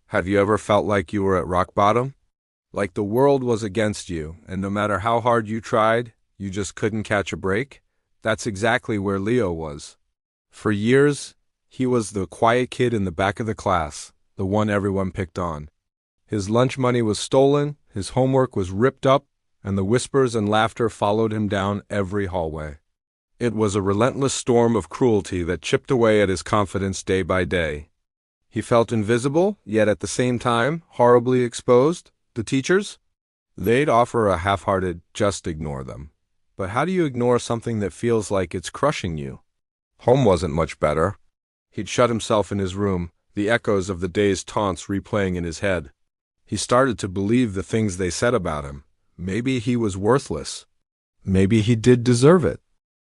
Have you ever felt like you were at rock bottom? Like the world was against you, and no matter how hard you tried, you just couldn't catch a break? That's exactly where Leo was. For years, he was the quiet kid in the back of the class, the one everyone picked on. His lunch money was stolen, his homework was ripped up, and the whispers and laughter followed him down every hallway. It was a relentless storm of cruelty that chipped away at his confidence day by day. He felt invisible, yet at the same time, horribly exposed. The teachers? They'd offer a half-hearted, just ignore them. But how do you ignore something that feels like it's crushing you? Home wasn't much better. He'd shut himself in his room, the echoes of the day's taunts replaying in his head. He started to believe the things they said about him. Maybe he was worthless. Maybe he did deserve it.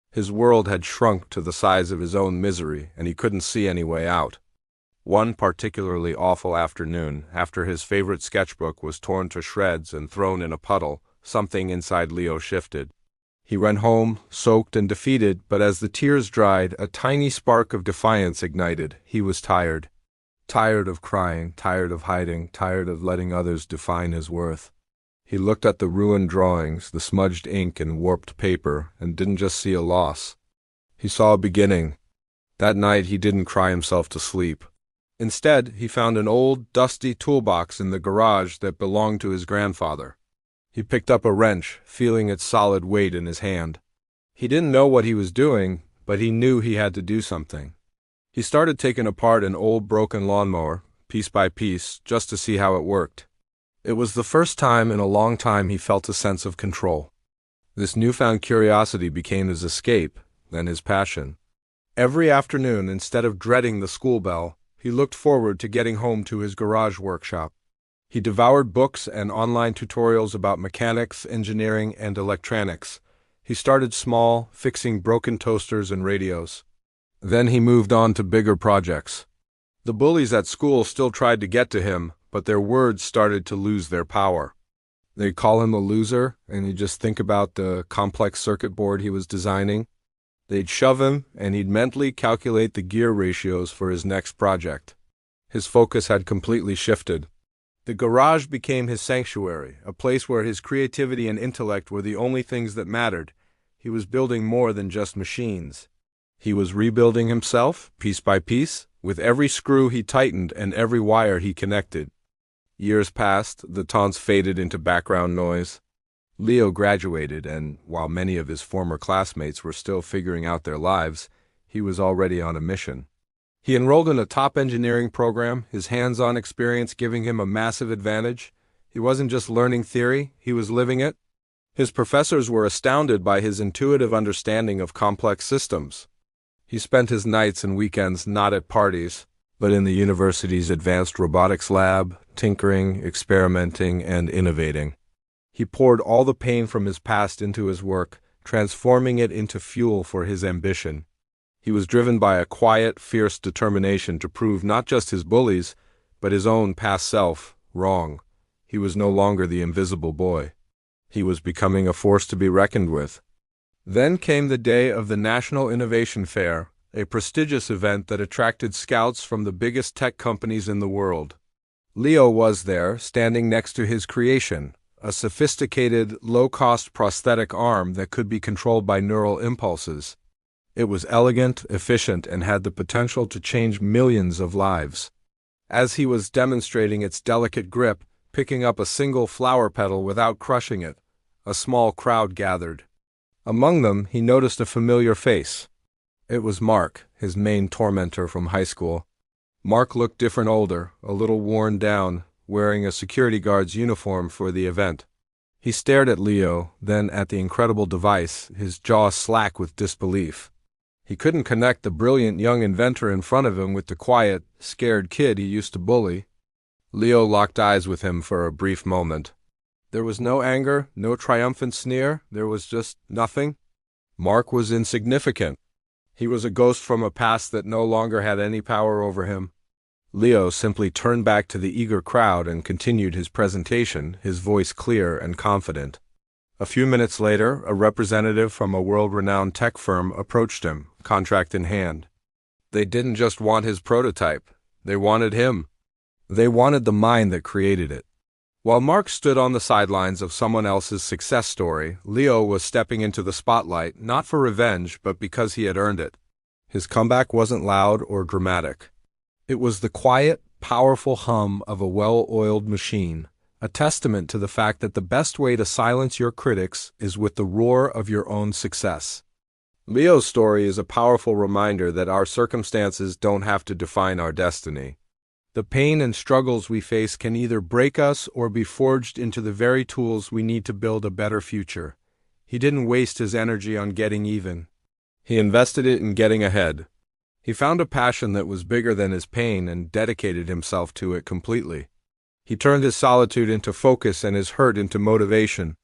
His world had shrunk to the size of his own misery, and he couldn't see any way out. One particularly awful afternoon, after his favorite sketchbook was torn to shreds and thrown in a puddle, something inside Leo shifted. He ran home, soaked and defeated, but as the tears dried, a tiny spark of defiance ignited. He was tired. Tired of crying, tired of hiding, tired of letting others define his worth. He looked at the ruined drawings, the smudged ink and warped paper, and didn't just see a loss. He saw a beginning. That night he didn't cry himself to sleep. Instead, he found an old, dusty toolbox in the garage that belonged to his grandfather. He picked up a wrench, feeling its solid weight in his hand. He didn't know what he was doing, but he knew he had to do something. He started taking apart an old broken lawnmower, piece by piece, just to see how it worked. It was the first time in a long time he felt a sense of control. This newfound curiosity became his escape, then his passion. Every afternoon, instead of dreading the school bell, he looked forward to getting home to his garage workshop. He devoured books and online tutorials about mechanics, engineering, and electronics. He started small, fixing broken toasters and radios. Then he moved on to bigger projects. The bullies at school still tried to get to him, but their words started to lose their power. They'd call him a loser, and he'd just think about the complex circuit board he was designing. They'd shove him, and he'd mentally calculate the gear ratios for his next project. His focus had completely shifted. The garage became his sanctuary, a place where his creativity and intellect were the only things that mattered. He was building more than just machines. He was rebuilding himself, piece by piece, with every screw he tightened and every wire he connected. Years passed, the taunts faded into background noise. Leo graduated, and while many of his former classmates were still figuring out their lives, he was already on a mission. He enrolled in a top engineering program, his hands-on experience giving him a massive advantage. He wasn't just learning theory, he was living it. His professors were astounded by his intuitive understanding of complex systems. He spent his nights and weekends not at parties, but in the university's advanced robotics lab, tinkering, experimenting, and innovating. He poured all the pain from his past into his work, transforming it into fuel for his ambition. He was driven by a quiet, fierce determination to prove not just his bullies, but his own past self, wrong. He was no longer the invisible boy. He was becoming a force to be reckoned with. Then came the day of the National Innovation Fair, a prestigious event that attracted scouts from the biggest tech companies in the world. Leo was there, standing next to his creation, a sophisticated, low-cost prosthetic arm that could be controlled by neural impulses. It was elegant, efficient, and had the potential to change millions of lives. As he was demonstrating its delicate grip, picking up a single flower petal without crushing it, a small crowd gathered. Among them, he noticed a familiar face. It was Mark, his main tormentor from high school. Mark looked different older, a little worn down, wearing a security guard's uniform for the event. He stared at Leo, then at the incredible device, his jaw slack with disbelief. He couldn't connect the brilliant young inventor in front of him with the quiet, scared kid he used to bully. Leo locked eyes with him for a brief moment. There was no anger, no triumphant sneer, there was just nothing. Mark was insignificant. He was a ghost from a past that no longer had any power over him. Leo simply turned back to the eager crowd and continued his presentation, his voice clear and confident. A few minutes later, a representative from a world-renowned tech firm approached him, contract in hand. They didn't just want his prototype, they wanted him. They wanted the mind that created it. While Mark stood on the sidelines of someone else's success story, Leo was stepping into the spotlight not for revenge, but because he had earned it. His comeback wasn't loud or dramatic. It was the quiet, powerful hum of a well-oiled machine, a testament to the fact that the best way to silence your critics is with the roar of your own success. Leo's story is a powerful reminder that our circumstances don't have to define our destiny. The pain and struggles we face can either break us or be forged into the very tools we need to build a better future. He didn't waste his energy on getting even. He invested it in getting ahead. He found a passion that was bigger than his pain and dedicated himself to it completely. He turned his solitude into focus and his hurt into motivation.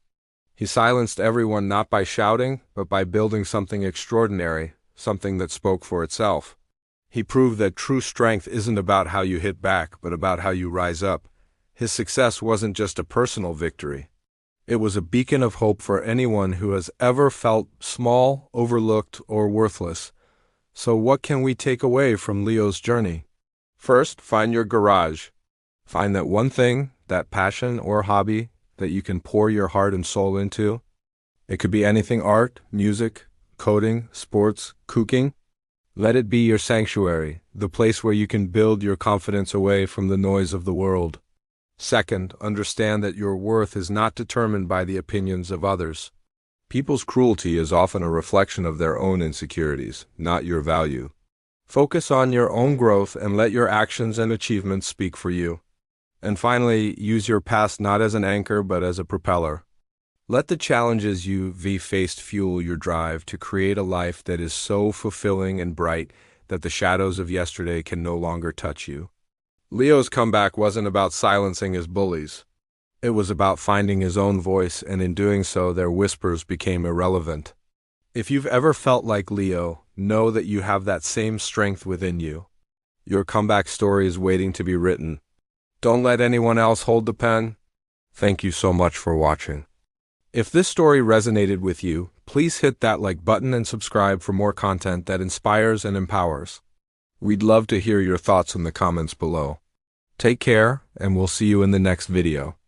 He silenced everyone not by shouting, but by building something extraordinary, something that spoke for itself. He proved that true strength isn't about how you hit back, but about how you rise up. His success wasn't just a personal victory. It was a beacon of hope for anyone who has ever felt small, overlooked, or worthless. So what can we take away from Leo's journey? First, find your garage. Find that one thing, that passion or hobby, that you can pour your heart and soul into. It could be anything: art, music, coding, sports, cooking. Let it be your sanctuary, the place where you can build your confidence away from the noise of the world. Second, understand that your worth is not determined by the opinions of others. People's cruelty is often a reflection of their own insecurities, not your value. Focus on your own growth and let your actions and achievements speak for you. And finally, use your past not as an anchor but as a propeller. Let the challenges you've faced fuel your drive to create a life that is so fulfilling and bright that the shadows of yesterday can no longer touch you. Leo's comeback wasn't about silencing his bullies. It was about finding his own voice, and in doing so, their whispers became irrelevant. If you've ever felt like Leo, know that you have that same strength within you. Your comeback story is waiting to be written. Don't let anyone else hold the pen. Thank you so much for watching. If this story resonated with you, please hit that like button and subscribe for more content that inspires and empowers. We'd love to hear your thoughts in the comments below. Take care, and we'll see you in the next video.